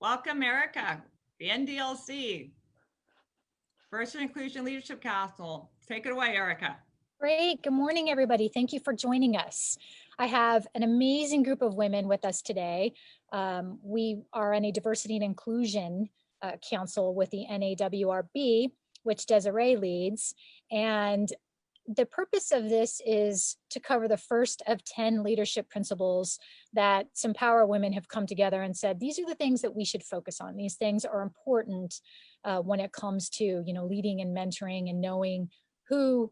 Welcome, Erica, the NDILC, First Inclusion Leadership Council. Take it away, Erica. Great. Good morning, everybody. Thank you for joining us. I have an amazing group of women with us today. We are on a diversity and inclusion council with the NAWRB, which Desiree leads. And the purpose of this is to cover the first of 10 leadership principles that some power women have come together and said, these are the things that we should focus on. These things are important when it comes to, leading and mentoring and knowing whose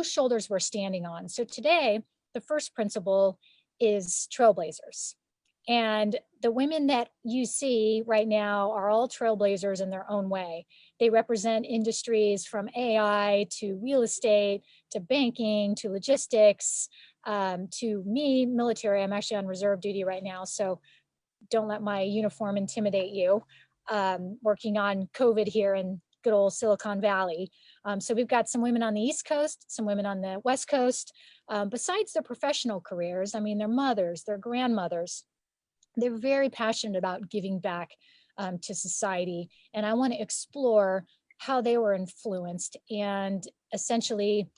shoulders we're standing on. So today, the first principle is Trailblazers. And the women that you see right now are all trailblazers in their own way. They represent industries from AI to real estate, to banking, to logistics, to me, military. I'm actually on reserve duty right now, so don't let my uniform intimidate you. Working on COVID here in good old Silicon Valley. So we've got some women on the East Coast, some women on the West Coast. Besides their professional careers, I mean, they're mothers, they're grandmothers. They're very passionate about giving back to society. And I want to explore how they were influenced and essentially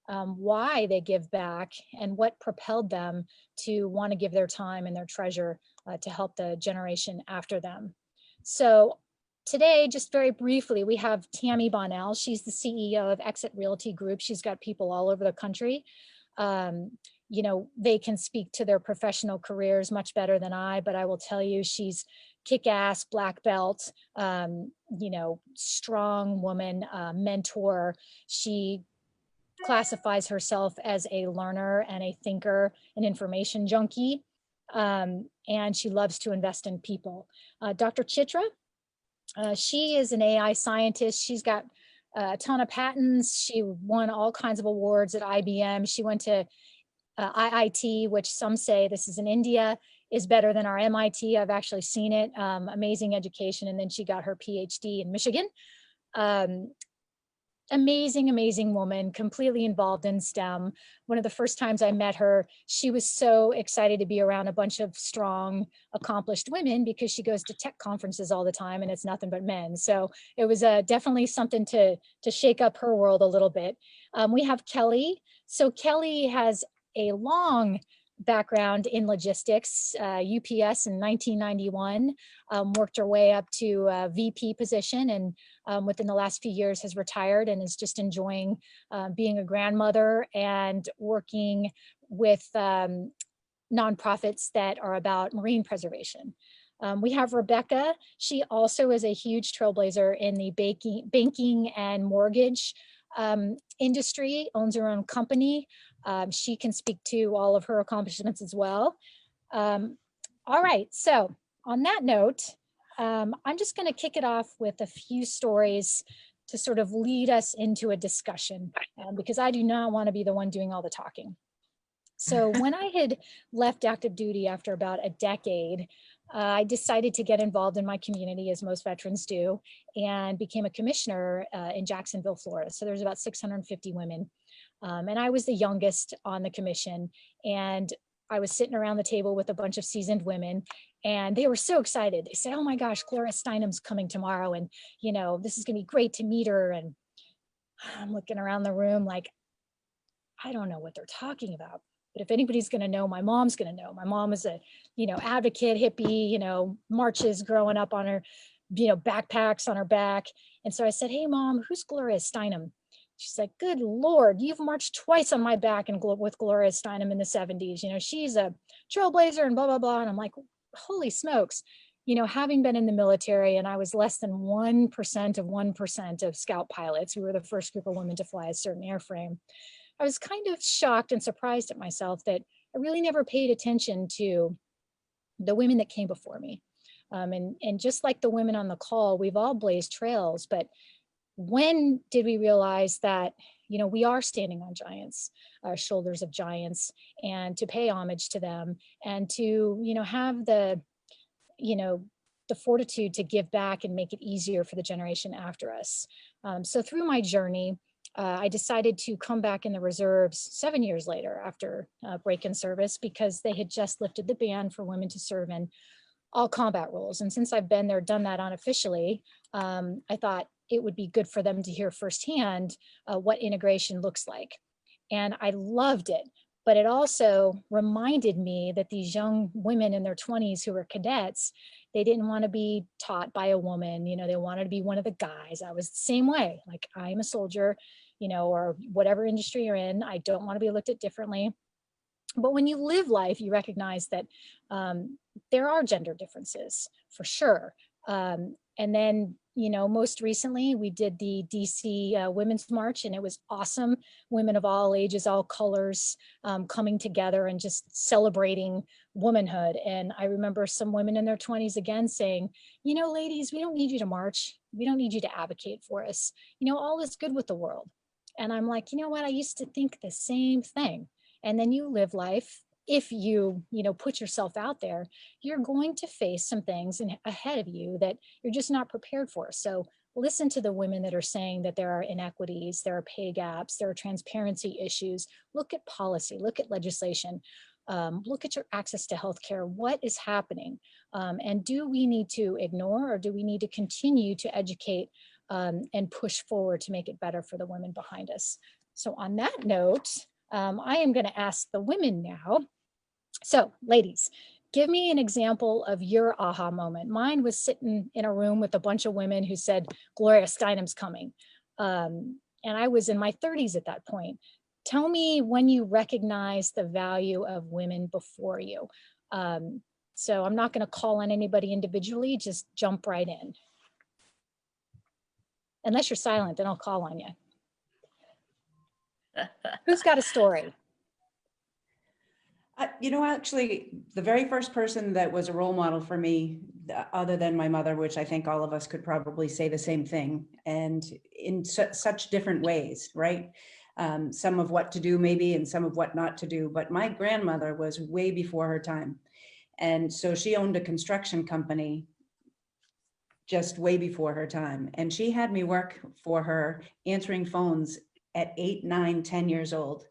why they give back and what propelled them to want to give their time and their treasure to help the generation after them. So today, just very briefly, we have Tammy Bonnell. She's the CEO of Exit Realty Group. She's got people all over the country. They can speak to their professional careers much better than I, but I will tell you, she's kick-ass, black belt, strong woman, mentor. She classifies herself as a learner and a thinker, an information junkie, and she loves to invest in people. Dr. Chitra, she is an AI scientist. She's got a ton of patents. She won all kinds of awards at IBM. She went to IIT, which some say, this is in India, is better than our MIT. I've actually seen it. Amazing education. And then she got her PhD in Michigan. Amazing woman, completely involved in STEM. One of the first times I met her, she was so excited to be around a bunch of strong, accomplished women because she goes to tech conferences all the time and it's nothing but men. So it was definitely something to shake up her world a little bit. We have Kelly. So Kelly has a long background in logistics, UPS in 1991, worked her way up to a VP position, and within the last few years has retired and is just enjoying being a grandmother and working with nonprofits that are about marine preservation. We have Rebecca. She also is a huge trailblazer in the banking and mortgage industry, owns her own company. She can speak to all of her accomplishments as well. All right, so on that note, I'm just going to kick it off with a few stories to sort of lead us into a discussion, because I do not want to be the one doing all the talking. So when I had left active duty after about a decade, I decided to get involved in my community, as most veterans do, and became a commissioner in Jacksonville, Florida. So there's about 650 women. And I was the youngest on the commission. And I was sitting around the table with a bunch of seasoned women, and they were so excited. They said, oh my gosh, Gloria Steinem's coming tomorrow. And, this is going to be great to meet her. And I'm looking around the room like, I don't know what they're talking about. But if anybody's going to know, my mom's going to know. My mom is a, advocate, hippie, marches growing up on her, backpacks on her back. And so I said, hey, Mom, who's Gloria Steinem? She's like, good Lord, you've marched twice on my back with Gloria Steinem in the 70s. She's a trailblazer and blah, blah, blah. And I'm like, holy smokes. Having been in the military, and I was less than 1% of 1% of scout pilots. We were the first group of women to fly a certain airframe. I was kind of shocked and surprised at myself that I really never paid attention to the women that came before me. And just like the women on the call, we've all blazed trails, but when did we realize that, we are standing on giants, shoulders of giants, and to pay homage to them and to, have the fortitude to give back and make it easier for the generation after us. So through my journey, I decided to come back in the reserves 7 years later after break in service, because they had just lifted the ban for women to serve in all combat roles. And since I've been there, done that unofficially, I thought it would be good for them to hear firsthand what integration looks like. And I loved it. But it also reminded me that these young women in their 20s who were cadets, they didn't want to be taught by a woman, you know, they wanted to be one of the guys. I was the same way, like I'm a soldier, you know, or whatever industry you're in, I don't want to be looked at differently. But when you live life, you recognize that there are gender differences for sure. And then, you know, most recently we did the DC Women's March, and it was awesome. Women of all ages, all colors coming together and just celebrating womanhood. And I remember some women in their 20s again saying, you know, ladies, we don't need you to march. We don't need you to advocate for us. You know, all is good with the world. And I'm like, you know what? I used to think the same thing. And then you live life. If you know, put yourself out there, you're going to face some things ahead of you that you're just not prepared for. So listen to the women that are saying that there are inequities, there are pay gaps, there are transparency issues. Look at policy, look at legislation, look at your access to healthcare. What is happening? And do we need to ignore, or do we need to continue to educate and push forward to make it better for the women behind us? So on that note, I am going to ask the women now. So ladies, give me an example of your aha moment. Mine was sitting in a room with a bunch of women who said, Gloria Steinem's coming. And I was in my 30s at that point. Tell me when you recognize the value of women before you. So I'm not going to call on anybody individually, just jump right in. Unless you're silent, then I'll call on you. Who's got a story? You know, actually, the very first person that was a role model for me, other than my mother, which I think all of us could probably say the same thing, and in such different ways, right? Some of what to do maybe, and some of what not to do. But my grandmother was way before her time. And so she owned a construction company just way before her time. And she had me work for her answering phones at 8, 9, 10 years old.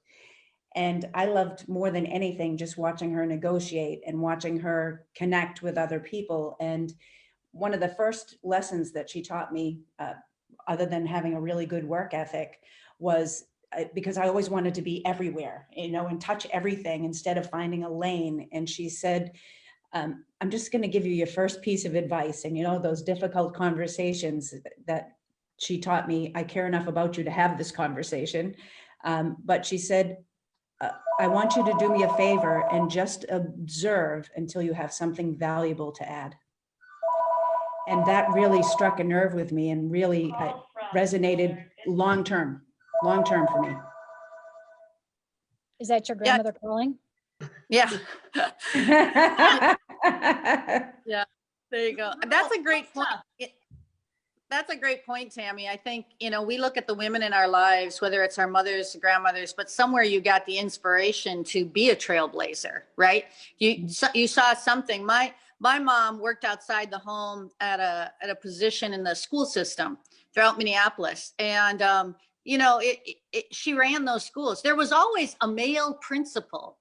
And I loved more than anything just watching her negotiate and watching her connect with other people. And one of the first lessons that she taught me, other than having a really good work ethic, was because I always wanted to be everywhere, you know, and touch everything instead of finding a lane. And she said, I'm just going to give you your first piece of advice. And, you know, those difficult conversations that she taught me, I care enough about you to have this conversation. But she said, I want you to do me a favor and just observe until you have something valuable to add. And that really struck a nerve with me and really resonated long-term for me. Is that your grandmother calling? Yeah. Yeah, there you go. That's a great point. That's a great point, Tammy. I think, you know, we look at the women in our lives, whether it's our mothers, grandmothers, but somewhere you got the inspiration to be a trailblazer, right? You saw something. My mom worked outside the home at a position in the school system throughout Minneapolis. And, you know, she ran those schools. There was always a male principal.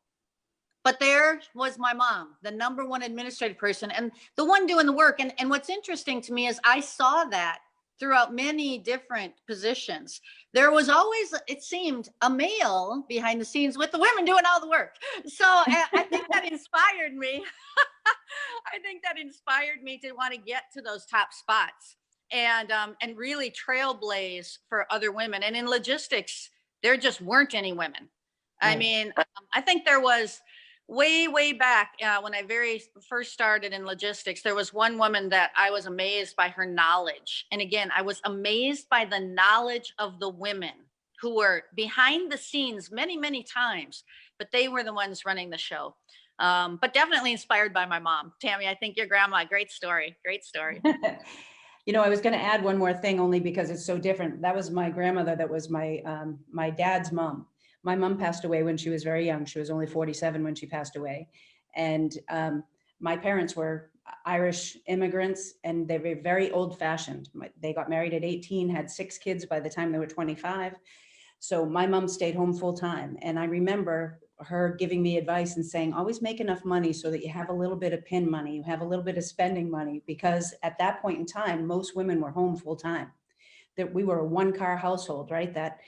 But there was my mom, the #1 administrative person and the one doing the work. And what's interesting to me is I saw that throughout many different positions. There was always, it seemed, a male behind the scenes with the women doing all the work. So I think that inspired me. I think that inspired me to want to get to those top spots and really trailblaze for other women. And in logistics, there just weren't any women. I mean, I think there was way back when I very first started in logistics, there was one woman that I was amazed by her knowledge. And again, I was amazed by the knowledge of the women who were behind the scenes many times, but they were the ones running the show. But definitely inspired by my mom. Tammy, I think your grandma, great story. You know, I was going to add one more thing only because it's so different. That was my grandmother. That was my my dad's mom. My mom passed away when she was very young. She was only 47 when she passed away. And my parents were Irish immigrants and they were very old fashioned. They got married at 18, had 6 kids by the time they were 25. So my mom stayed home full time. And I remember her giving me advice and saying, always make enough money so that you have a little bit of pin money, you have a little bit of spending money, because at that point in time, most women were home full time. That we were a one-car household, right? That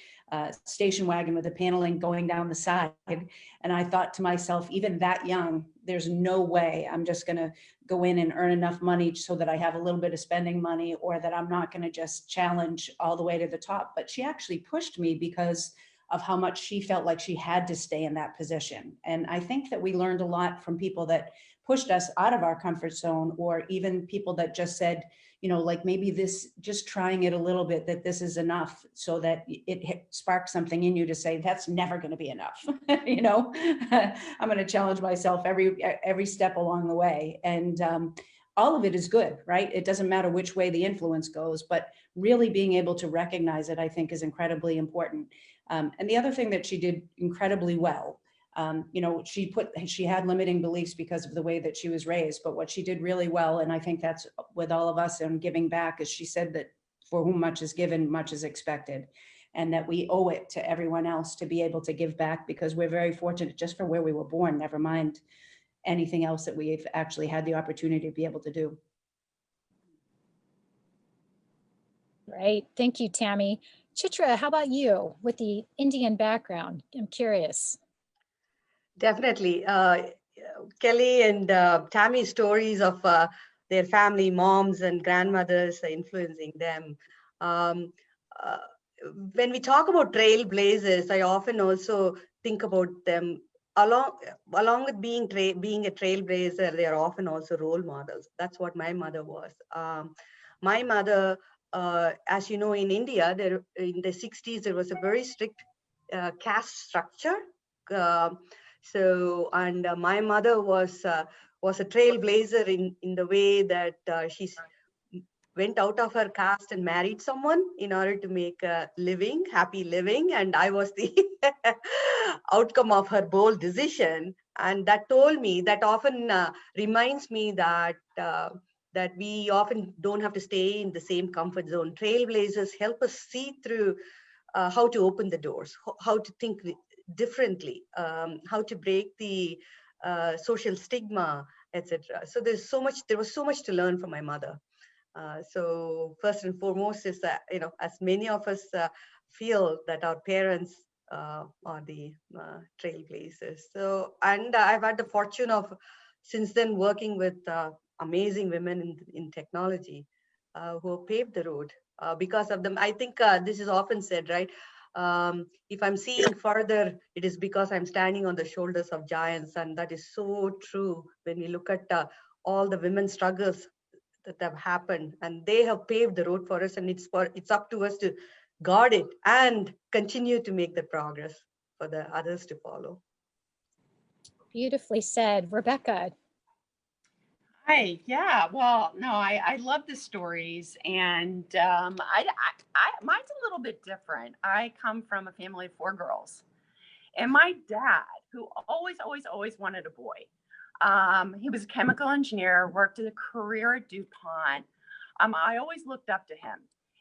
station wagon with the paneling going down the side. And I thought to myself, even that young, there's no way I'm just gonna go in and earn enough money so that I have a little bit of spending money, or that I'm not gonna just challenge all the way to the top. But she actually pushed me because of how much she felt like she had to stay in that position. And I think that we learned a lot from people that pushed us out of our comfort zone, or even people that just said, you know, like maybe this, just trying it a little bit, that this is enough, so that it sparks something in you to say, that's never going to be enough. You know, I'm going to challenge myself every step along the way. And all of it is good, right? It doesn't matter which way the influence goes, but really being able to recognize it, I think, is incredibly important. And the other thing that she did incredibly well, you know, she had limiting beliefs because of the way that she was raised, but what she did really well, and I think that's with all of us and giving back, is she said that for whom much is given, much is expected, and that we owe it to everyone else to be able to give back, because we're very fortunate just for where we were born, never mind anything else that we've actually had the opportunity to be able to do. Right. Thank you, Tammy. Chitra, how about you with the Indian background? I'm curious. Definitely. Kelly and Tammy's stories of their family, moms and grandmothers influencing them. When we talk about trailblazers, I often also think about them along with being a trailblazer. They are often also role models. That's what my mother was. My mother, as you know, in India, there in the 60s, there was a very strict caste structure. And my mother was a trailblazer in the way that she went out of her caste and married someone in order to make a living, happy living. And I was the outcome of her bold decision. And that often reminds me that that we often don't have to stay in the same comfort zone. Trailblazers help us see through how to open the doors, how to think differently, how to break the social stigma, etc. So there was so much to learn from my mother. So first and foremost is that, you know, as many of us feel that our parents are the trailblazers. So, and I've had the fortune of since then working with amazing women in technology who have paved the road. Because of them, I think this is often said, right? If I'm seeing further, it is because I'm standing on the shoulders of giants. And that is so true when we look at all the women's struggles that have happened, and they have paved the road for us, and it's up to us to guard it and continue to make the progress for the others to follow. Beautifully said. Rebecca. Hi, yeah, well, no, I love the stories, and mine's a little bit different. I come from a family of 4 girls, and my dad, who always wanted a boy, he was a chemical engineer, worked a career at DuPont. I always looked up to him,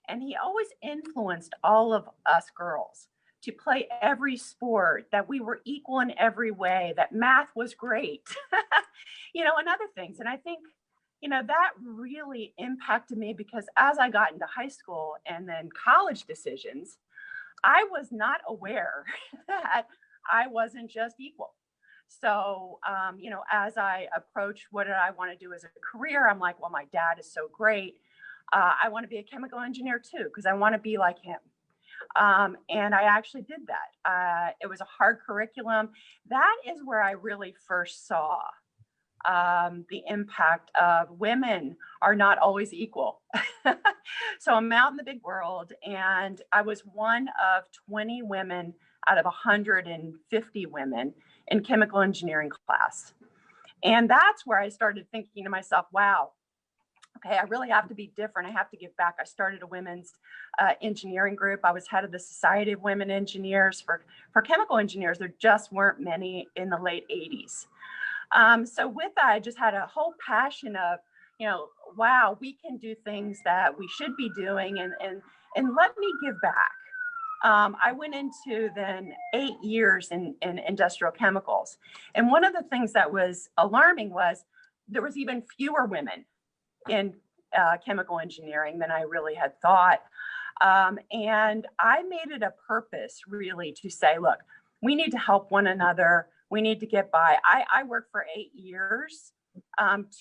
and he always influenced all of us girls to play every sport, that we were equal in every way, that math was great, you know, and other things. And I think, you know, that really impacted me, because as I got into high school and then college decisions, I was not aware that I wasn't just equal. So, you know, as I approached what did I want to do as a career, I'm like, well, my dad is so great. I want to be a chemical engineer too, because I want to be like him. And I actually did that. It was a hard curriculum. That is where I really first saw the impact of women are not always equal. So I'm out in the big world, and I was one of 20 women out of 150 women in chemical engineering class. And that's where I started thinking to myself, wow, okay, I really have to be different. I have to give back. I started a women's engineering group. I was head of the Society of Women Engineers for chemical engineers. There just weren't many in the late 80s. So with that, I just had a whole passion of, you know, wow, we can do things that we should be doing, and let me give back. I went into then 8 years in industrial chemicals. And one of the things that was alarming was there was even fewer women in chemical engineering than I really had thought. And I made it a purpose really to say, look, we need to help one another. We need to get by. I worked for 8 years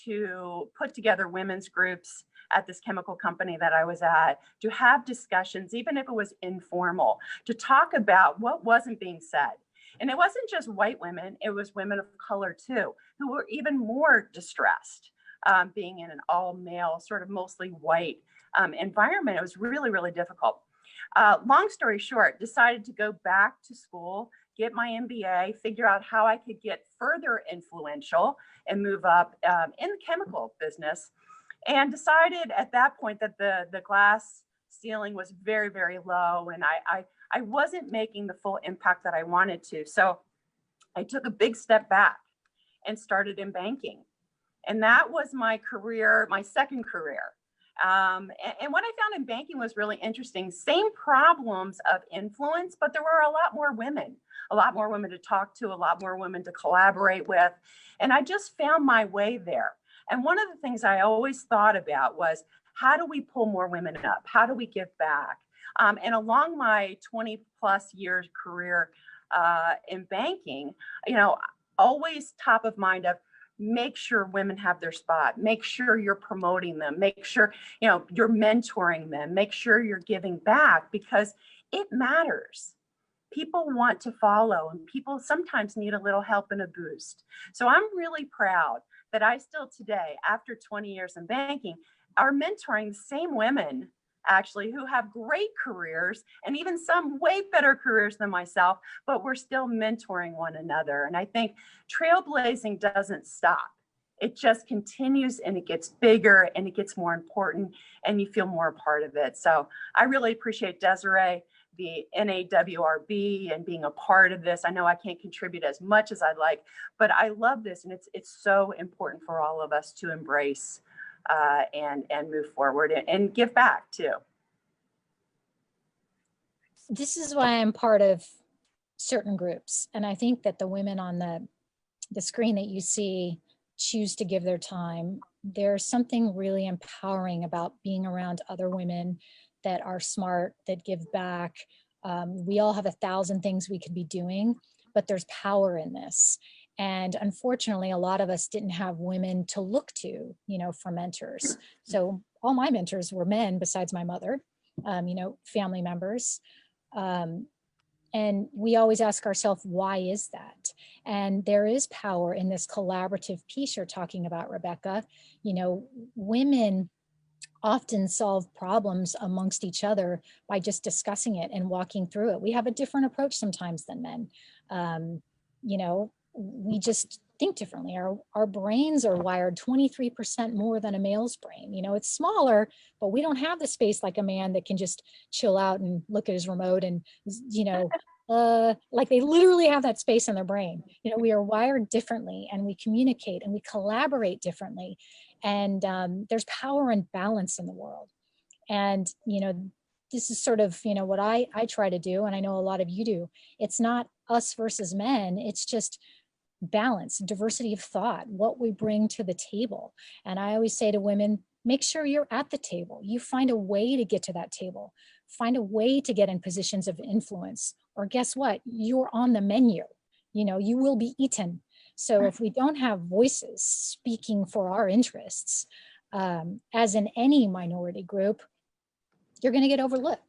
to put together women's groups at this chemical company that I was at, to have discussions, even if it was informal, to talk about what wasn't being said. And it wasn't just white women, it was women of color too, who were even more distressed being in an all male, sort of mostly white environment. It was really, really difficult. Long story short, decided to go back to school, get my MBA, figure out how I could get further influential and move up in the chemical business. And decided at that point that the glass ceiling was very, very low, and I wasn't making the full impact that I wanted to. So I took a big step back and started in banking. And that was my career, my second career. And what I found in banking was really interesting. Same problems of influence, but there were a lot more women to talk to, a lot more women to collaborate with. And I just found my way there. And one of the things I always thought about was, how do we pull more women up? How do we give back? And along my 20 plus years career in banking, always top of mind of make sure women have their spot, make sure you're promoting them, make sure, you're mentoring them, make sure you're giving back, because it matters. People want to follow, and people sometimes need a little help and a boost. So I'm really proud that I still today, after 20 years in banking, are mentoring the same women actually who have great careers and even some way better careers than myself, but we're still mentoring one another. And I think trailblazing doesn't stop. It just continues, and it gets bigger, and it gets more important, and you feel more a part of it. So I really appreciate Desiree, the NAWRB, and being a part of this. I know I can't contribute as much as I'd like, but I love this, and it's so important for all of us to embrace and move forward and give back too. This is why I'm part of certain groups, and I think that the women on the screen that you see choose to give their time. There's something really empowering about being around other women that are smart, that give back. We all have 1,000 things we could be doing, but there's power in this. And unfortunately, a lot of us didn't have women to look to, for mentors. So all my mentors were men besides my mother, family members. And we always ask ourselves, why is that? And there is power in this collaborative piece you're talking about, Rebecca. Women often solve problems amongst each other by just discussing it and walking through it. We have a different approach sometimes than men. We just think differently. Our brains are wired 23% more than a male's brain. It's smaller, but we don't have the space like a man that can just chill out and look at his remote and, like they literally have that space in their brain. We are wired differently, and we communicate and we collaborate differently. And there's power and balance in the world. And, this is sort of, what I try to do. And I know a lot of you do. It's not us versus men. It's just balance, diversity of thought, what we bring to the table. And I always say to women, make sure you're at the table. You find a way to get to that table. Find a way to get in positions of influence. Or guess what? You're on the menu. You will be eaten. So if we don't have voices speaking for our interests, as in any minority group, you're going to get overlooked.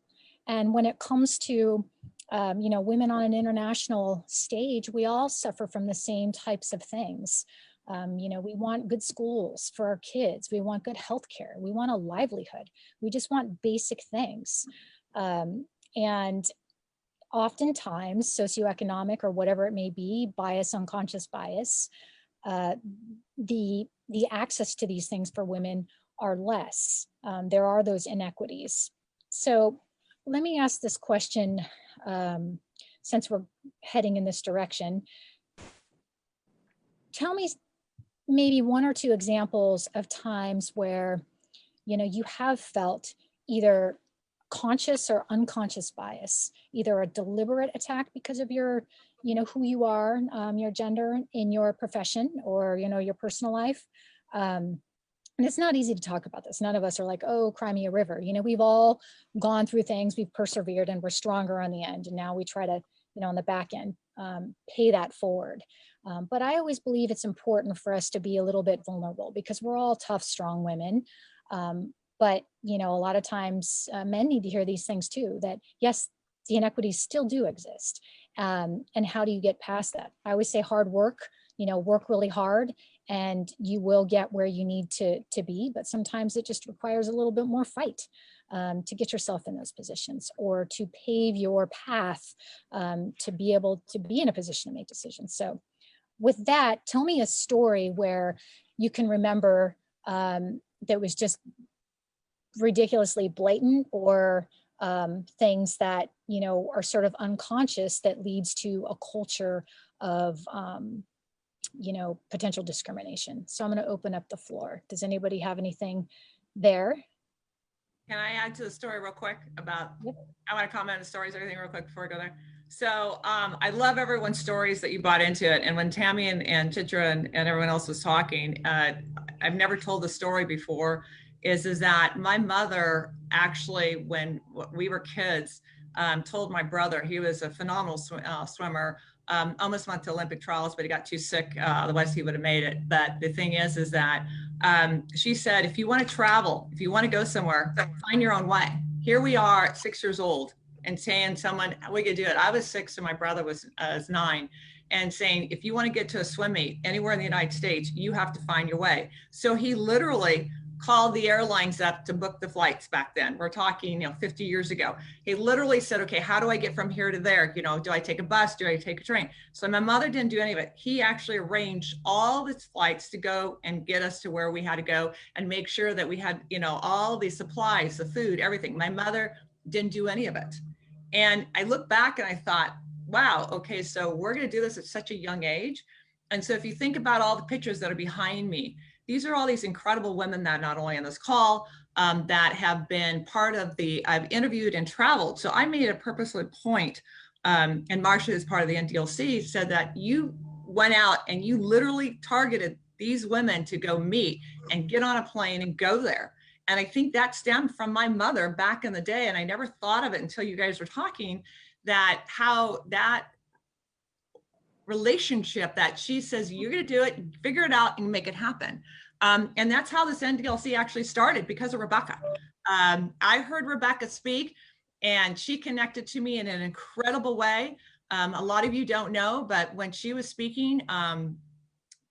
And when it comes to women on an international stage, we all suffer from the same types of things. We want good schools for our kids. We want good healthcare. We want a livelihood. We just want basic things. And oftentimes, socioeconomic or whatever it may be, bias, unconscious bias, the access to these things for women are less. There are those inequities. So let me ask this question, since we're heading in this direction. Tell me maybe one or two examples of times where, you have felt either conscious or unconscious bias, either a deliberate attack because of your, who you are, your gender in your profession or, your personal life. And it's not easy to talk about this. None of us are like, oh, cry me a river. We've all gone through things, we've persevered, and we're stronger on the end. And now we try to, on the back end, pay that forward. But I always believe it's important for us to be a little bit vulnerable because we're all tough, strong women. But, a lot of times men need to hear these things too, that yes, the inequities still do exist. And how do you get past that? I always say hard work, work really hard and you will get where you need to be. But sometimes it just requires a little bit more fight to get yourself in those positions or to pave your path to be able to be in a position to make decisions. So with that, tell me a story where you can remember that was just ridiculously blatant or things that, are sort of unconscious that leads to a culture of, potential discrimination. So I'm going to open up the floor. Does anybody have anything there? Can I add to the story real quick about, I want to comment on the stories, everything real quick before I go there. So I love everyone's stories that you brought into it. And when Tammy and Chitra and everyone else was talking, I've never told the story before, is that my mother actually, when we were kids, told my brother, he was a phenomenal swimmer, almost went to Olympic trials, but he got too sick, otherwise he would have made it. But the thing is that she said, if you want to travel, if you want to go somewhere, find your own way. Here we are at 6 years old and saying someone, we could do it. I was 6 and my brother was 9. And saying, if you want to get to a swim meet anywhere in the United States, you have to find your way. So he literally called the airlines up to book the flights back then. We're talking, 50 years ago. He literally said, okay, how do I get from here to there? Do I take a bus? Do I take a train? So my mother didn't do any of it. He actually arranged all his flights to go and get us to where we had to go and make sure that we had, all the supplies, the food, everything. My mother didn't do any of it. And I look back and I thought, wow, okay, so we're going to do this at such a young age. And so if you think about all the pictures that are behind me, these are all these incredible women that not only on this call, that have been part of I've interviewed and traveled. So I made a purposeful point, and Marcia is part of the NDILC, said that you went out and you literally targeted these women to go meet and get on a plane and go there. And I think that stemmed from my mother back in the day. And I never thought of it until you guys were talking, that how that relationship that she says, you're going to do it, figure it out and make it happen. And that's how this NDILC actually started, because of Rebecca. I heard Rebecca speak and she connected to me in an incredible way. A lot of you don't know, but when she was speaking,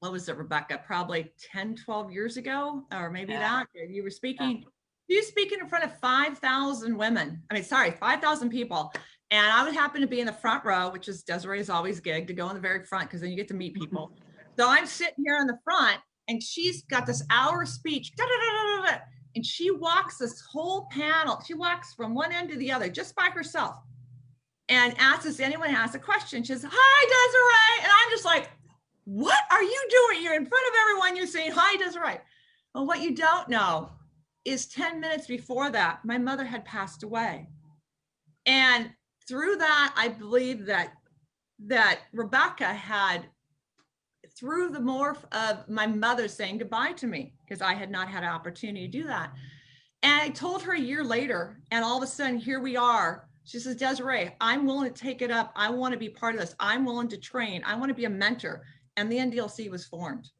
what was it, Rebecca? Probably 10, 12 years ago, or maybe that, you were speaking. She was speaking in front of 5,000 women. 5,000 people. And I would happen to be in the front row, which is Desiree's always gig, to go in the very front, because then you get to meet people. So I'm sitting here in the front and she's got this hour speech, and she walks this whole panel. She walks from one end to the other just by herself and asks if anyone has a question. She says, hi, Desiree. And I'm just like, what are you doing? You're in front of everyone. You're saying, hi, Desiree. Well, what you don't know is 10 minutes before that, my mother had passed away. And through that, I believe that Rebecca had, through the morph of my mother saying goodbye to me, because I had not had an opportunity to do that. And I told her a year later, and all of a sudden, here we are. She says, Desiree, I'm willing to take it up. I want to be part of this. I'm willing to train. I want to be a mentor. And the NDILC was formed.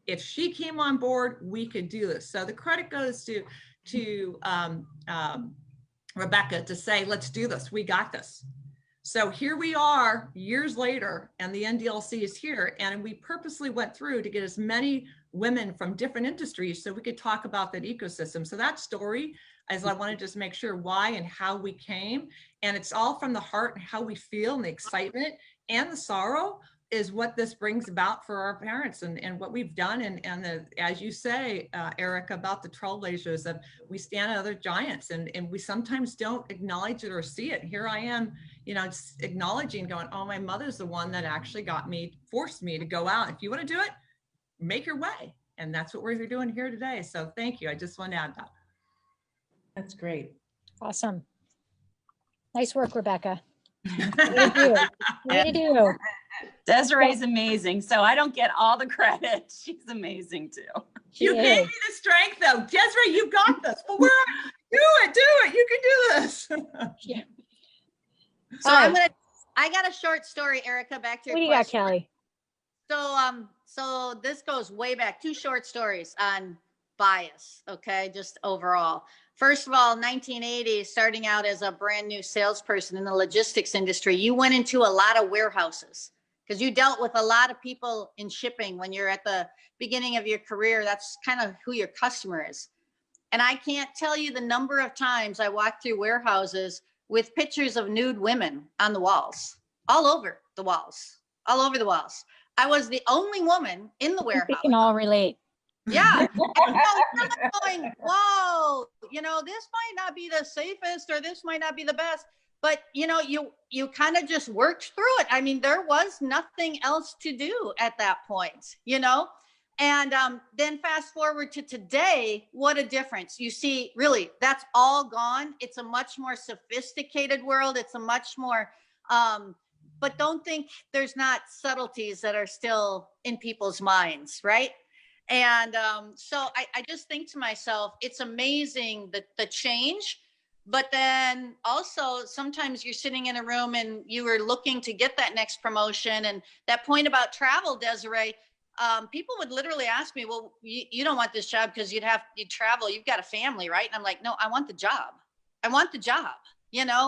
If she came on board, we could do this. So the credit goes to Rebecca to say, let's do this. We got this. So here we are years later, and the NDILC is here. And we purposely went through to get as many women from different industries so we could talk about that ecosystem. So that story, as I want to just make sure why and how we came. And it's all from the heart and how we feel, and the excitement and the sorrow is what this brings about for our parents, and what we've done. And as you say, Erica, about the Trailblazers, that we stand at other giants, and we sometimes don't acknowledge it or see it. Here I am, just acknowledging, going, oh, my mother's the one that actually forced me to go out. If you want to do it, make your way. And that's what we're doing here today. So thank you. I just want to add that. That's great. Awesome. Nice work, Rebecca. Way to do. Way to do. Desiree's amazing, so I don't get all the credit. She's amazing too. You gave me the strength though. Desiree, you got this. Well, do it. You can do this. Yeah. So I got a short story, Erica, back to your What do you question. got, Kelly? So this goes way back, 2 short stories on bias, okay, just overall. First of all, 1980, starting out as a brand new salesperson in the logistics industry, you went into a lot of warehouses because you dealt with a lot of people in shipping when you're at the beginning of your career. That's kind of who your customer is. And I can't tell you the number of times I walked through warehouses with pictures of nude women on the walls, all over the walls. I was the only woman in the warehouse. We can all relate. Yeah. Going, whoa, this might not be the safest or this might not be the best, but you kind of just worked through it. I mean, there was nothing else to do at that point, and then fast forward to today, what a difference. You see, really, that's all gone. It's a much more sophisticated world. It's a much more, but don't think there's not subtleties that are still in people's minds, right? And so I just think to myself, it's amazing the change, but then also sometimes you're sitting in a room and you are looking to get that next promotion. And that point about travel, Desiree, people would literally ask me, well, you don't want this job because you'd travel, you've got a family, right? And I'm like, no, I want the job.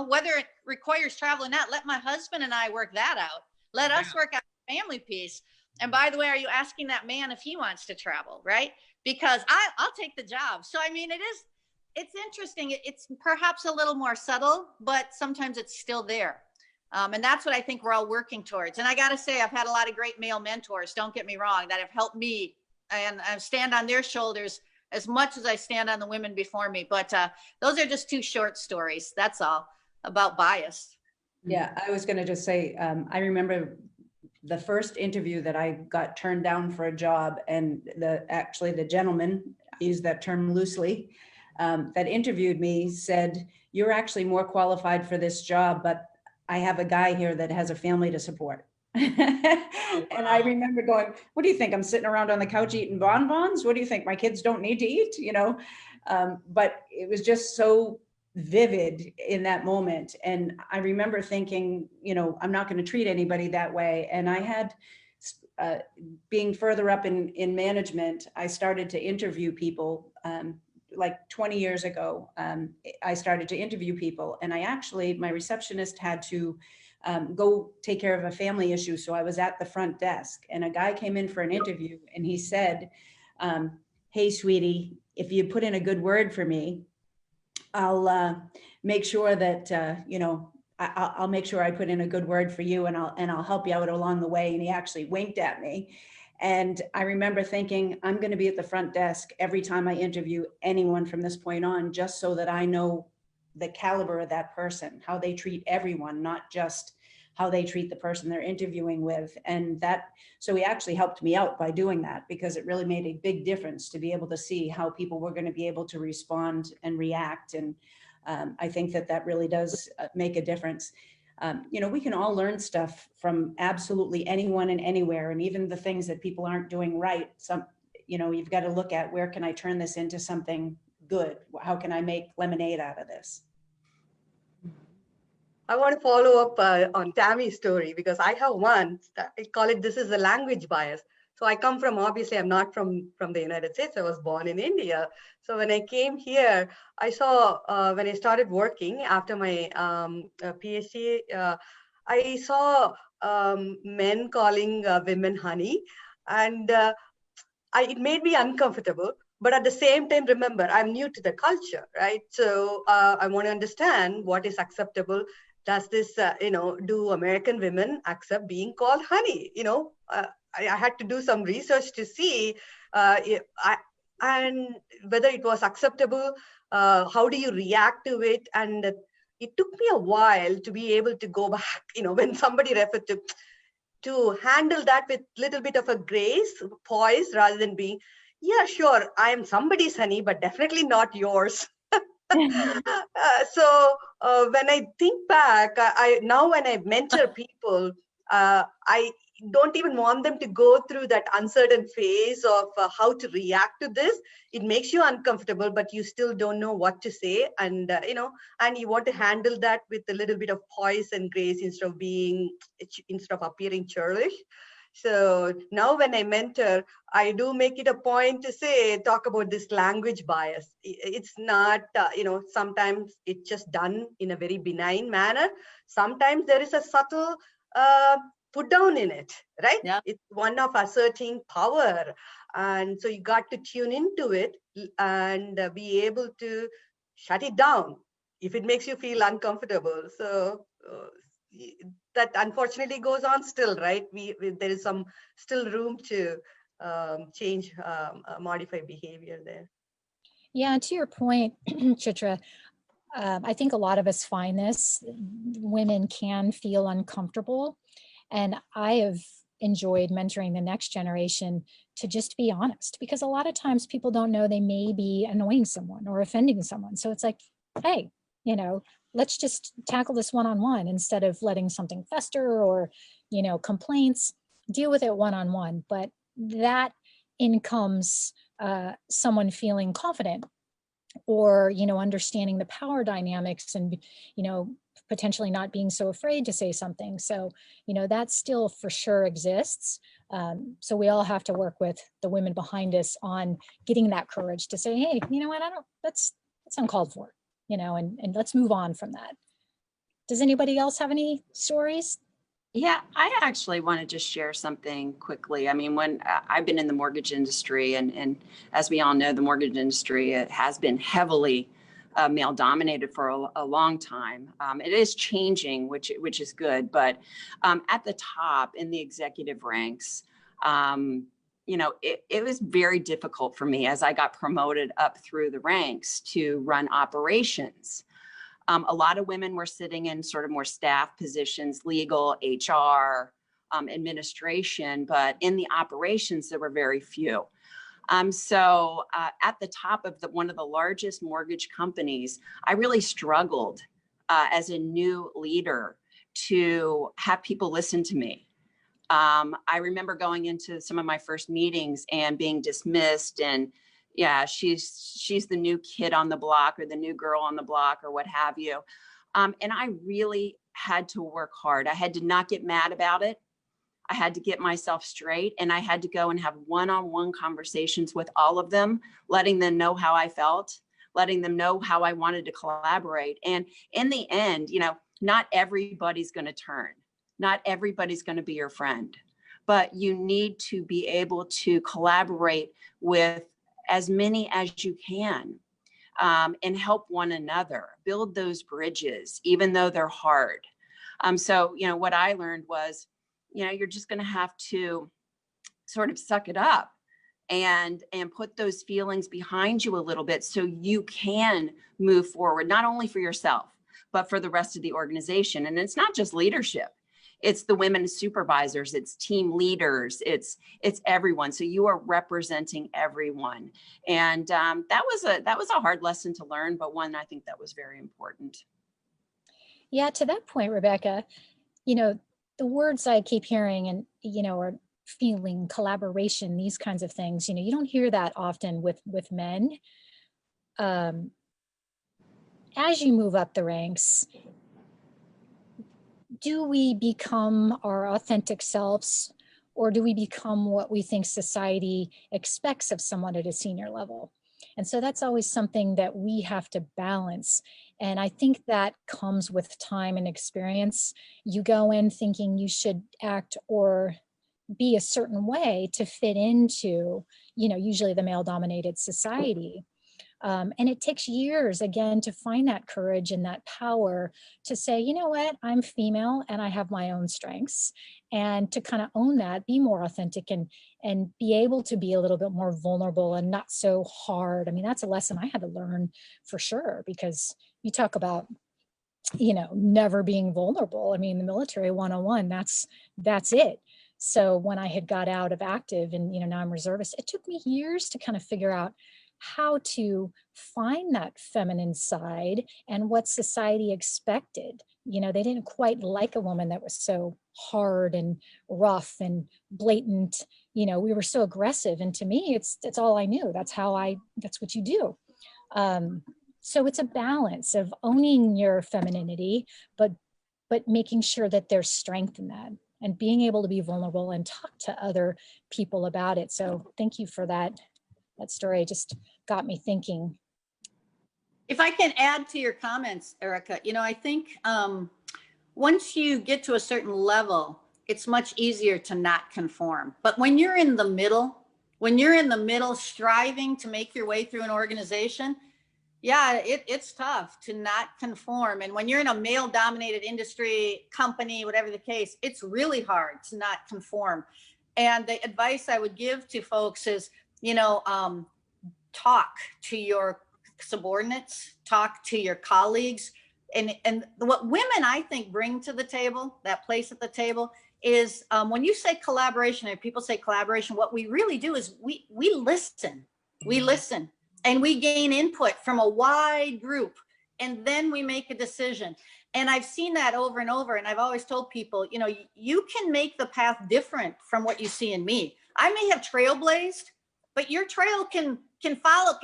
Whether it requires travel or not, let my husband and I work that out. Let us work out the family piece. And by the way, are you asking that man if he wants to travel, right? Because I'll take the job. So, I mean, it's interesting. It's perhaps a little more subtle, but sometimes it's still there. And that's what I think we're all working towards. And I got to say, I've had a lot of great male mentors, don't get me wrong, that have helped me and I stand on their shoulders as much as I stand on the women before me. But those are just 2 short stories. That's all about bias. Yeah, I was going to just say, I remember the first interview that I got turned down for a job, and the gentleman, I use that term loosely, that interviewed me said, "You're actually more qualified for this job, but I have a guy here that has a family to support." And I remember going, "What do you think? I'm sitting around on the couch eating bonbons? What do you think? My kids don't need to eat?" But it was just so vivid in that moment. And I remember thinking, I'm not going to treat anybody that way. And I had, being further up in management, I started to interview people, like 20 years ago. I started to interview people, and my receptionist had to go take care of a family issue. So I was at the front desk, and a guy came in for an interview, and he said, "Hey, sweetie, if you put in a good word for me, I'll make sure that, I'll make sure I put in a good word for you, and I'll help you out along the way." And he actually winked at me. And I remember thinking, I'm going to be at the front desk every time I interview anyone from this point on, just so that I know the caliber of that person, how they treat everyone, not just how they treat the person they're interviewing with. And so he actually helped me out by doing that, because it really made a big difference to be able to see how people were going to be able to respond and react. And I think that really does make a difference. We can all learn stuff from absolutely anyone and anywhere, and even the things that people aren't doing right. You've got to look at, where can I turn this into something good? How can I make lemonade out of this? I want to follow up on Tammy's story, because I have one. I call it, this is a language bias. So I come from, obviously, I'm not from the United States. I was born in India. So when I came here, I saw, when I started working after my PhD, I saw men calling women honey, and it made me uncomfortable. But at the same time, remember, I'm new to the culture, right? So I want to understand what is acceptable. Does this, do American women accept being called honey? I had to do some research to see and whether it was acceptable. How do you react to it? And it took me a while to be able to go back, when somebody referred to handle that with little bit of a grace, poise, rather than being, yeah, sure, I am somebody's honey, but definitely not yours. When I think back, now when I mentor people, I don't even want them to go through that uncertain phase of how to react to this. It makes you uncomfortable, but you still don't know what to say, and and you want to handle that with a little bit of poise and grace instead of appearing churlish. So now when I mentor, I do make it a point to talk about this language bias. It's not, sometimes it's just done in a very benign manner. Sometimes there is a subtle put down in it, right? Yeah. It's one of asserting power. And so you got to tune into it and be able to shut it down if it makes you feel uncomfortable. So that unfortunately goes on still, right? There is some still room to change, modify behavior there. Yeah, to your point, Chitra, I think a lot of us find this. Women can feel uncomfortable. And I have enjoyed mentoring the next generation to just be honest, because a lot of times people don't know they may be annoying someone or offending someone. So it's like, hey, let's just tackle this one-on-one instead of letting something fester or, complaints, deal with it one-on-one. But that in comes someone feeling confident or, understanding the power dynamics and, potentially not being so afraid to say something. So, that still for sure exists. So we all have to work with the women behind us on getting that courage to say, hey, you know what, that's uncalled for, and let's move on from that. Does anybody else have any stories? Yeah, I actually want to just share something quickly. I mean, when I've been in the mortgage industry, and as we all know, the mortgage industry has been heavily male dominated for a long time. It is changing, which is good, but at the top in the executive ranks, it was very difficult for me as I got promoted up through the ranks to run operations. A lot of women were sitting in sort of more staff positions, legal, HR, administration, but in the operations, there were very few. So at the top of one of the largest mortgage companies, I really struggled as a new leader to have people listen to me. I remember going into some of my first meetings and being dismissed, and yeah, she's the new kid on the block or the new girl on the block or what have you. And I really had to work hard. I had to not get mad about it. I had to get myself straight, and I had to go and have one-on-one conversations with all of them, letting them know how I felt, letting them know how I wanted to collaborate. And in the end, not everybody's going to turn. Not everybody's going to be your friend, but you need to be able to collaborate with as many as you can, and help one another, build those bridges, even though they're hard. So, what I learned was, you're just going to have to sort of suck it up and put those feelings behind you a little bit so you can move forward, not only for yourself, but for the rest of the organization. And it's not just leadership. It's the women supervisors, it's team leaders, it's everyone. So you are representing everyone. And that was a hard lesson to learn, but one I think that was very important. Yeah, to that point, Rebecca, the words I keep hearing and, are feeling, collaboration, these kinds of things, you don't hear that often with men. As you move up the ranks, do we become our authentic selves, or do we become what we think society expects of someone at a senior level? And so that's always something that we have to balance. And I think that comes with time and experience. You go in thinking you should act or be a certain way to fit into, usually the male-dominated society. And it takes years, again, to find that courage and that power to say, you know what, I'm female and I have my own strengths, and to kind of own that, be more authentic and be able to be a little bit more vulnerable and not so hard. I mean, that's a lesson I had to learn for sure, because you talk about, never being vulnerable. I mean, the military 101, that's it. So when I had got out of active and, now I'm reservist, it took me years to kind of figure out how to find that feminine side and what society expected. You know, they didn't quite like a woman that was so hard and rough and blatant. You know, we were so aggressive, and to me, it's all I knew. That's what you do. So it's a balance of owning your femininity, but making sure that there's strength in that, and being able to be vulnerable and talk to other people about it. So thank you for that. That story just got me thinking. If I can add to your comments, Erica, you know, I think once you get to a certain level, it's much easier to not conform. But when you're in the middle, striving to make your way through an organization, yeah, it's tough to not conform. And when you're in a male-dominated industry, company, whatever the case, it's really hard to not conform. And the advice I would give to folks is, you know, talk to your subordinates, talk to your colleagues. And what women, I think, bring to the table, that place at the table, is when you say collaboration, and people say collaboration, what we really do is we listen. We listen. And we gain input from a wide group, and then we make a decision. And I've seen that over and over. And I've always told people, you know, you can make the path different from what you see in me. I may have trailblazed, but your trail can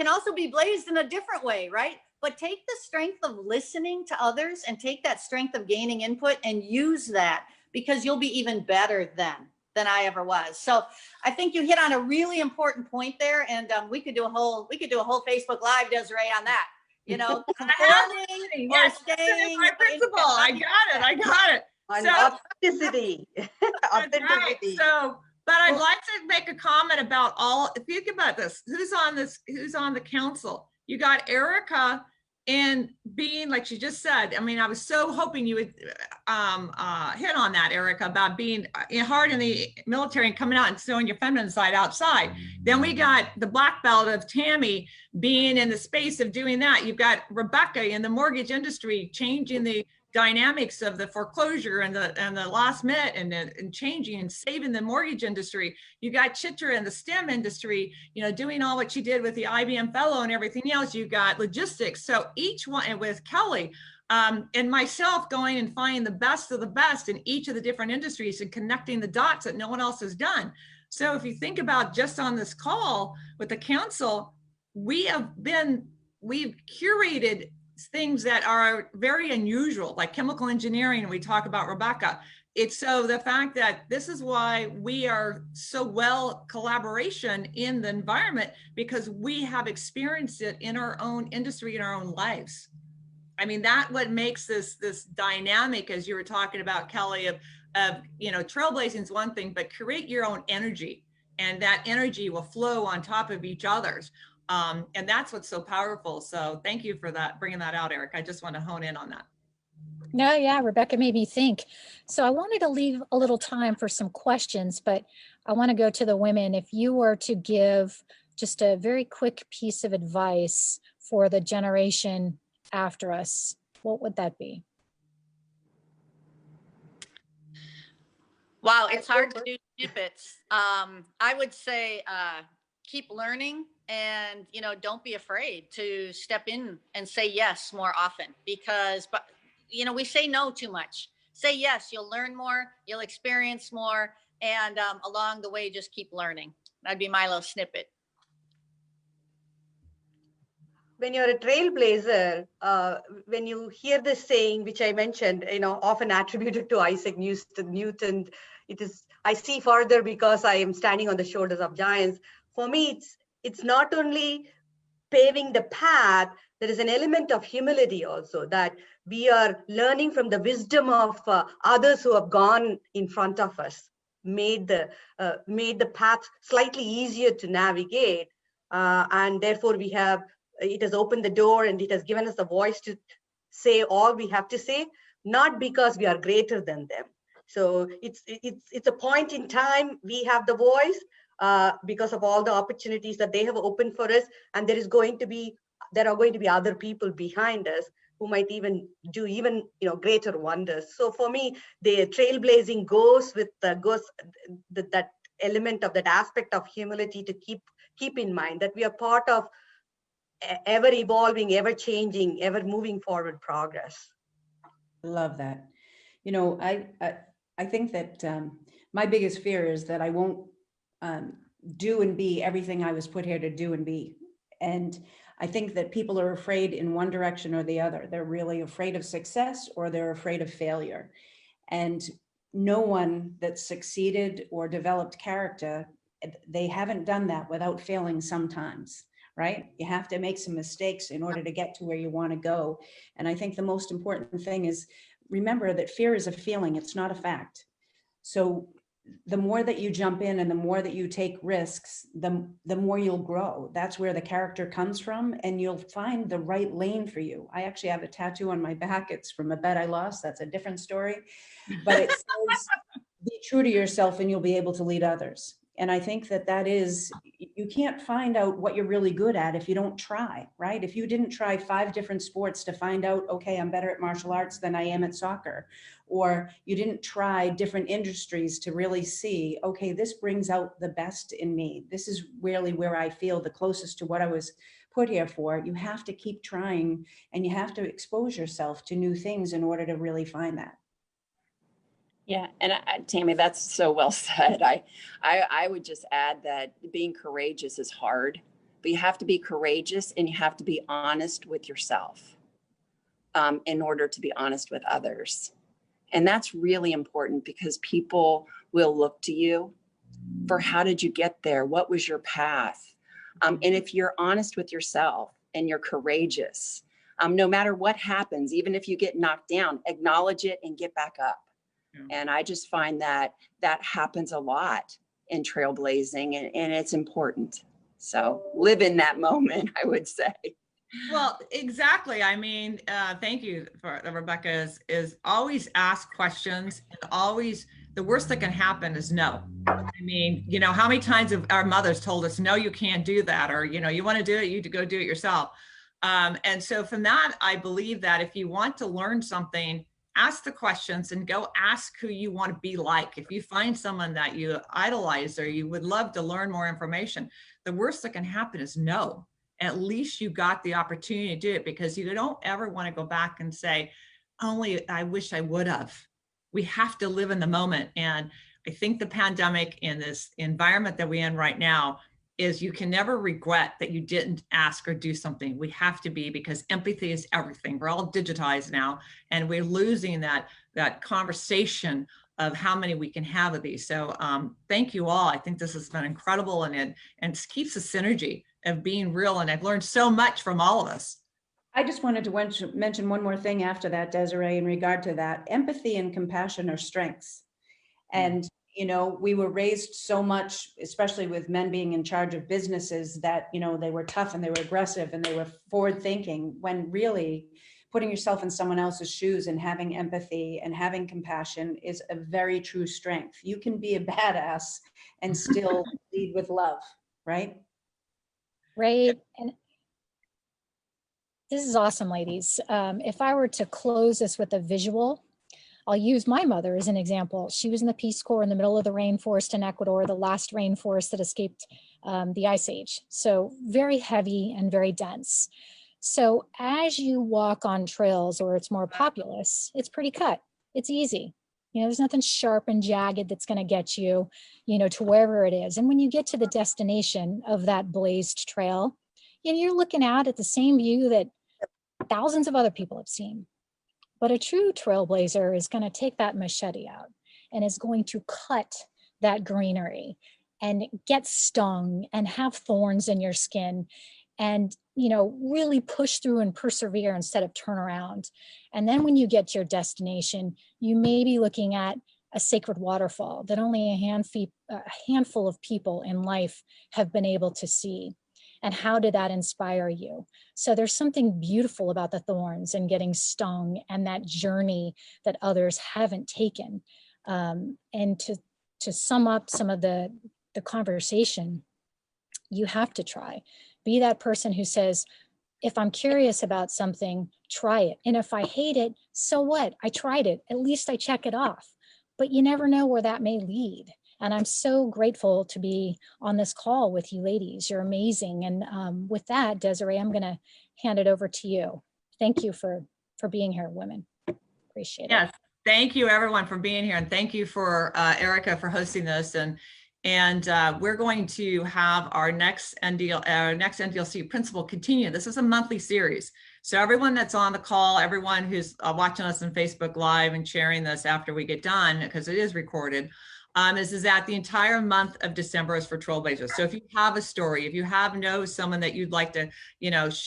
also be blazed in a different way, right? But take the strength of listening to others and take that strength of gaining input and use that, because you'll be even better than I ever was. So I think you hit on a really important point there, and we could do a whole Facebook Live, Desiree, on that. You know, conforming or staying. My principle. I got it. On So, authenticity. Authenticity. right. So, but I'd like to make a comment about think about this. Who's on the council? You got Erica. And being, like she just said, I mean, I was so hoping you would hit on that, Erica, about being hard in the military and coming out and showing your feminine side outside. Then we got the black belt of Tammy being in the space of doing that. You've got Rebecca in the mortgage industry, changing the dynamics of the foreclosure and the last minute and changing and saving the mortgage industry. You got Chitra in the STEM industry, you know, doing all what she did with the IBM fellow and everything else. You got logistics. So each one, and with Kelly and myself, going and finding the best of the best in each of the different industries and connecting the dots that no one else has done. So if you think about just on this call with the council, we've curated things that are very unusual, like chemical engineering, and we talk about Rebecca. It's so the fact that this is why we are so well collaboration in the environment, because we have experienced it in our own industry, in our own lives. I mean, that what makes this dynamic, as you were talking about, Kelly, of you know, trailblazing is one thing, but create your own energy, and that energy will flow on top of each other's. And that's what's so powerful. So thank you for that, bringing that out, Eric. I just want to hone in on that. No, yeah, Rebecca made me think. So I wanted to leave a little time for some questions, but I want to go to the women. If you were to give just a very quick piece of advice for the generation after us, what would that be? Wow, it's hard to do snippets. I would say keep learning, and, you know, don't be afraid to step in and say yes more often, because, but, you know, we say no too much. Say yes, you'll learn more, you'll experience more, and along the way, just keep learning. That'd be my little snippet. When you're a trailblazer, when you hear this saying, which I mentioned, you know, often attributed to Isaac Newton, it is, I see further because I am standing on the shoulders of giants. For me, it's not only paving the path, there is an element of humility also, that we are learning from the wisdom of others who have gone in front of us, made the path slightly easier to navigate, and therefore it has opened the door, and it has given us the voice to say all we have to say, not because we are greater than them. So it's a point in time we have the voice because of all the opportunities that they have opened for us, and there are going to be other people behind us who might even do greater wonders. So for me, the trailblazing goes with that element of that aspect of humility, to keep in mind that we are part of ever evolving, ever changing, ever moving forward progress. Love that. You know, I think that my biggest fear is that I won't do and be everything I was put here to do and be. And I think that people are afraid in one direction or the other. They're really afraid of success or they're afraid of failure. And no one that succeeded or developed character, they haven't done that without failing sometimes, right? You have to make some mistakes in order to get to where you want to go. And I think the most important thing is remember that fear is a feeling, it's not a fact. So the more that you jump in and the more that you take risks, the more you'll grow. That's where the character comes from, and you'll find the right lane for you. I actually have a tattoo on my back. It's from a bet I lost. That's a different story. But it says, be true to yourself and you'll be able to lead others. And I think that that is, you can't find out what you're really good at if you don't try, right? If you didn't try 5 different sports to find out, okay, I'm better at martial arts than I am at soccer, or you didn't try different industries to really see, okay, this brings out the best in me. This is really where I feel the closest to what I was put here for. You have to keep trying and you have to expose yourself to new things in order to really find that. Yeah, and Tammy, that's so well said. I would just add that being courageous is hard, but you have to be courageous and you have to be honest with yourself in order to be honest with others. And that's really important because people will look to you for how did you get there? What was your path? And if you're honest with yourself and you're courageous, no matter what happens, even if you get knocked down, acknowledge it and get back up. And I just find that that happens a lot in trailblazing, and it's important. So live in that moment, I would say. Well, exactly. I mean, thank you for Rebecca, is always ask questions, and always, the worst that can happen is no. I mean, you know, how many times have our mothers told us, no, you can't do that, or, you know, you want to do it, you go do it yourself. And so from that, I believe that if you want to learn something, ask the questions and go ask who you want to be like. If you find someone that you idolize or you would love to learn more information, the worst that can happen is no. At least you got the opportunity to do it, because you don't ever want to go back and say, only I wish I would have. We have to live in the moment. And I think the pandemic and this environment that we're in right now is you can never regret that you didn't ask or do something. We have to be, because empathy is everything. We're all digitized now, and we're losing that conversation of how many we can have of these. So thank you all. I think this has been incredible, and it keeps the synergy of being real. And I've learned so much from all of us. I just wanted to mention one more thing after that, Desiree, in regard to that. Empathy and compassion are strengths. And you know, we were raised so much, especially with men being in charge of businesses, that, you know, they were tough and they were aggressive and they were forward thinking, when really putting yourself in someone else's shoes and having empathy and having compassion is a very true strength. You can be a badass and still lead with love, right? Right. And this is awesome, ladies. If I were to close this with a visual, I'll use my mother as an example. She was in the Peace Corps in the middle of the rainforest in Ecuador, the last rainforest that escaped the Ice Age. So very heavy and very dense. So as you walk on trails where it's more populous, it's pretty cut. It's easy. You know, there's nothing sharp and jagged that's going to get you, you know, to wherever it is. And when you get to the destination of that blazed trail, you know, you're looking out at the same view that thousands of other people have seen. But a true trailblazer is going to take that machete out and is going to cut that greenery and get stung and have thorns in your skin and, you know, really push through and persevere instead of turn around. And then when you get to your destination, you may be looking at a sacred waterfall that only a handful of people in life have been able to see. And how did that inspire you? So there's something beautiful about the thorns and getting stung and that journey that others haven't taken. And to sum up some of the conversation, you have to try. Be that person who says, if I'm curious about something, try it. And if I hate it, so what? I tried it. At least I check it off. But you never know where that may lead. And I'm so grateful to be on this call with you ladies. You're amazing. And with that, Desiree, I'm going to hand it over to you. Thank you for being here, women. Appreciate it. Yes, thank you everyone for being here, and thank you for Erica for hosting this. And we're going to have our next NDILC principal continue. This is a monthly series. So everyone that's on the call, everyone who's watching us on Facebook Live and sharing this after we get done, because it is recorded, is that the entire month of December is for Trailblazers. So if you have a story, if you know someone that you'd like to,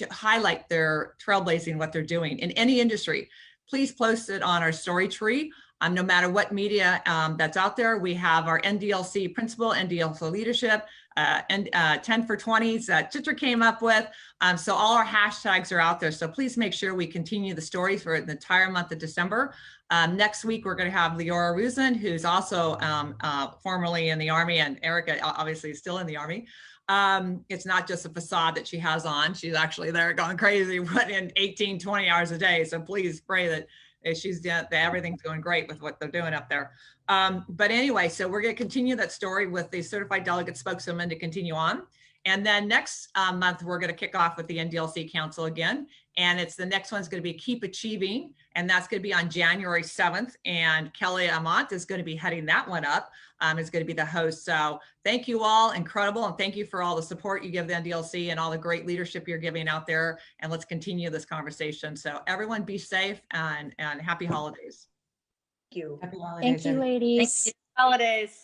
highlight their trailblazing, what they're doing in any industry, please post it on our story tree. No matter what media that's out there, we have our NDILC principal, NDILC leadership, and 10 for 20s that Chitra came up with. So all our hashtags are out there. So please make sure we continue the stories for the entire month of December. Next week, we're going to have Leora Ruzin, who's also formerly in the Army, and Erica obviously is still in the Army. It's not just a facade that she has on. She's actually there going crazy, running 18, 20 hours a day. So please pray that that everything's going great with what they're doing up there. But anyway, so we're going to continue that story with the certified delegate spokeswomen to continue on. And then next month, we're going to kick off with the NDILC Council again. And the next one's going to be Keep Achieving. And that's going to be on January 7th. And Kelly Amont is going to be heading that one up. Is going to be the host. So thank you all, incredible. And thank you for all the support you give the NDILC and all the great leadership you're giving out there. And let's continue this conversation. So everyone be safe and happy holidays. Thank you. Happy holidays. Thank you, ladies. Holidays.